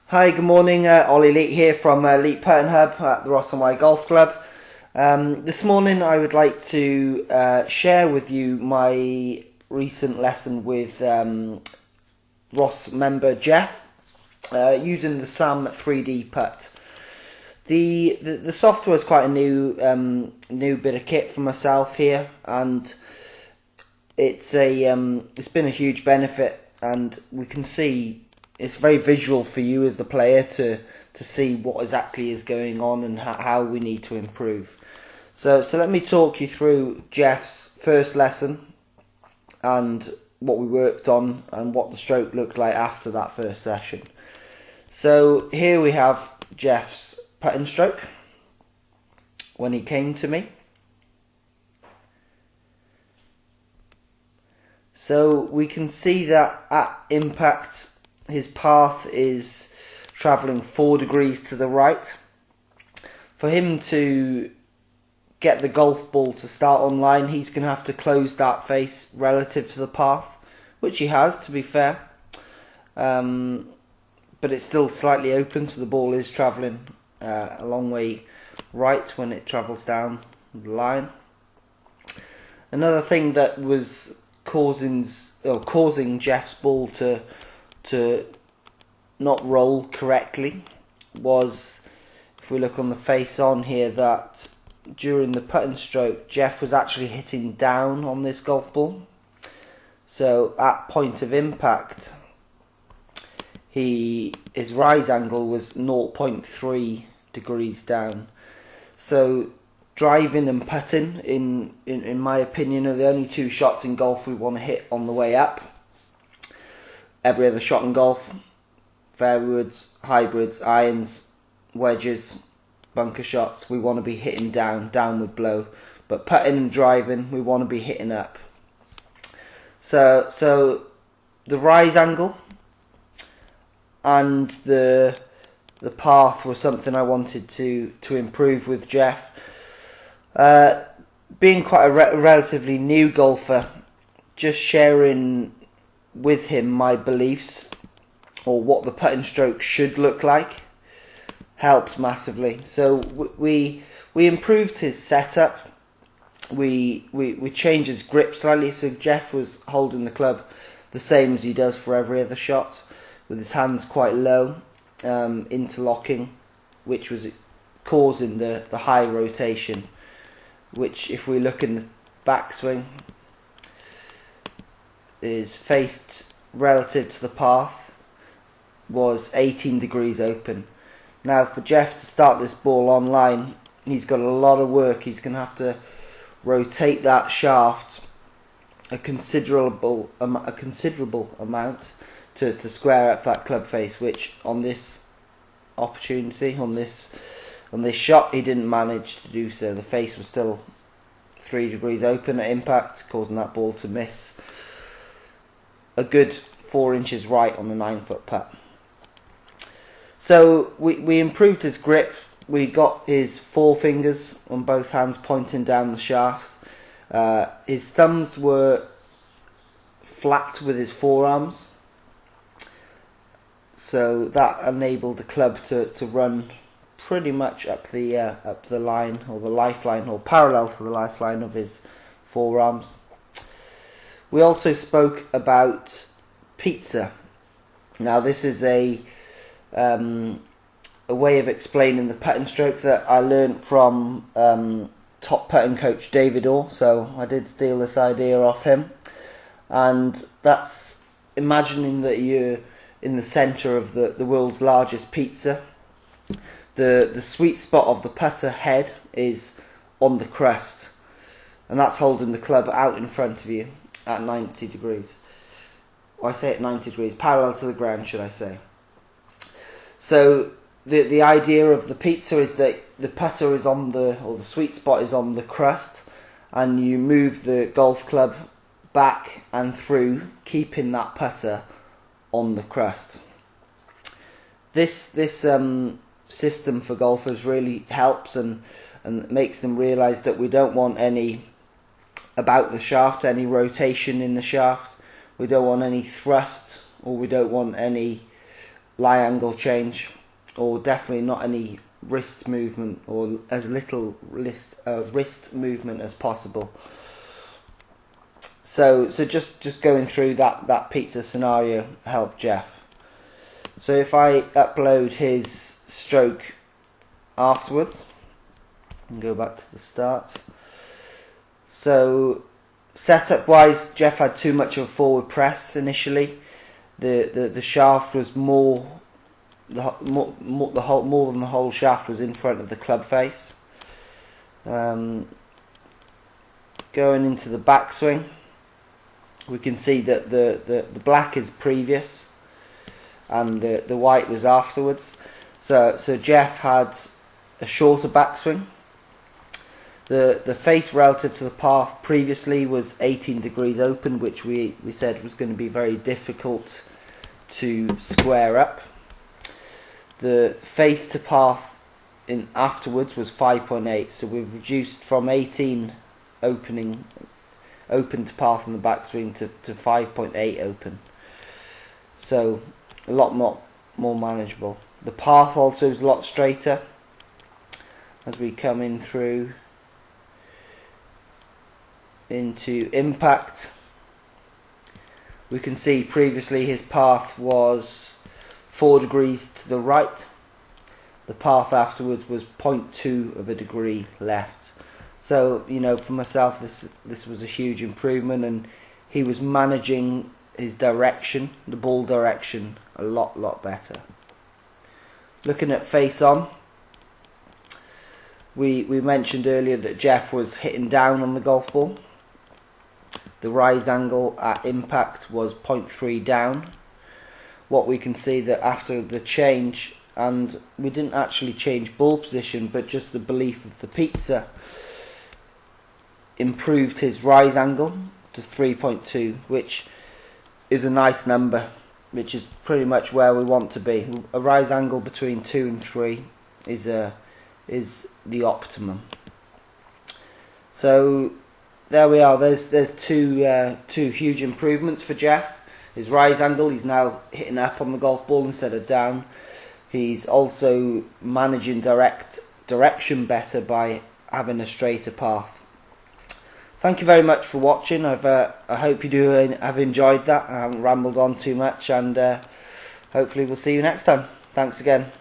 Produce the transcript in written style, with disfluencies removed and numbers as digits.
Hi, good morning. Ollie Leet here from Leet Putt Hub at the Ross and Y Golf Club. This morning I would like to share with you my recent lesson with Ross member Geoff using the Sam 3D Putt. The software is quite a new bit of kit for myself here, and it's been a huge benefit, and we can see it's very visual for you as the player to see what exactly is going on and how we need to improve. So let me talk you through Geoff's first lesson and what we worked on and what the stroke looked like after that first session. So here we have Geoff's putting stroke when he came to me. So we can see that at impact his path is travelling 4 degrees to the right. For him to get the golf ball to start on line, he's going to have to close that face relative to the path, which he has, to be fair. But it's still slightly open, so the ball is travelling a long way right when it travels down the line. Another thing that was causing Geoff's ball to not roll correctly was, if we look on the face on here, that during the putting stroke Geoff was actually hitting down on this golf ball. So at point of impact his rise angle was 0.3 degrees down. So driving and putting, in my opinion, are the only two shots in golf we want to hit on the way up. Every other shot in golf, fairwoods, hybrids, irons, wedges, bunker shots, we want to be hitting downward blow. But putting and driving, we want to be hitting up. So the rise angle and the path was something I wanted to improve with Geoff. Being quite a relatively new golfer, just sharing with him my beliefs or what the putting stroke should look like helped massively. So we improved his setup. We changed his grip slightly, so Geoff was holding the club the same as he does for every other shot, with his hands quite low, interlocking, which was causing the high rotation, which, if we look in the backswing, is faced relative to the path was 18 degrees open. Now for Geoff to start this ball on line, he's got a lot of work. He's going to have to rotate that shaft a considerable amount to square up that club face, which on this opportunity, on this shot, he didn't manage to do so. The face was still 3 degrees open at impact, causing that ball to miss a good 4 inches right on the 9-foot putt. So we improved his grip. We got his forefingers on both hands pointing down the shaft. His thumbs were flat with his forearms, so that enabled the club to run pretty much up the line, or the lifeline, or parallel to the lifeline of his forearms. We also spoke about pizza. Now this is a way of explaining the putting stroke that I learnt from top putting coach David Orr, so I did steal this idea off him. And that's imagining that you're in the centre of the world's largest pizza. The sweet spot of the putter head is on the crest, and that's holding the club out in front of you at 90 degrees. I say at 90 degrees, parallel to the ground, should I say. So the idea of the pizza is that the putter is on the sweet spot is on the crust, and you move the golf club back and through, keeping that putter on the crust. This system for golfers really helps and makes them realise that we don't want any about the shaft, any rotation in the shaft. We don't want any thrust, or we don't want any lie angle change, or definitely not any wrist movement, or as little wrist movement as possible. So just going through that pizza scenario helped Geoff. So if I upload his stroke afterwards and go back to the start. So setup wise, Geoff had too much of a forward press initially. The shaft was more than the whole shaft was in front of the club face. Going into the backswing, we can see that the black is previous and the white was afterwards. So Geoff had a shorter backswing. The face relative to the path previously was 18 degrees open, which we said was going to be very difficult to square up. The face to path in afterwards was 5.8, so we've reduced from 18 open to path in the backswing to 5.8 open. So a lot more manageable. The path also is a lot straighter as we come in through into impact. We can see previously his path was 4 degrees to the right. The path afterwards was 0.2 of a degree left. So, you know, for myself, this was a huge improvement, and he was managing his direction, the ball direction, a lot better. Looking at face on, we mentioned earlier that Geoff was hitting down on the golf ball. The rise angle at impact was 0.3 down. What we can see that after the change, and we didn't actually change ball position, but just the belief of the pizza improved his rise angle to 3.2, which is a nice number, which is pretty much where we want to be. A rise angle between 2 and 3 is the optimum. So there we are. There's two huge improvements for Geoff. His rise angle, he's now hitting up on the golf ball instead of down. He's also managing direction better by having a straighter path. Thank you very much for watching. I hope you do have enjoyed that. I haven't rambled on too much, and hopefully we'll see you next time. Thanks again.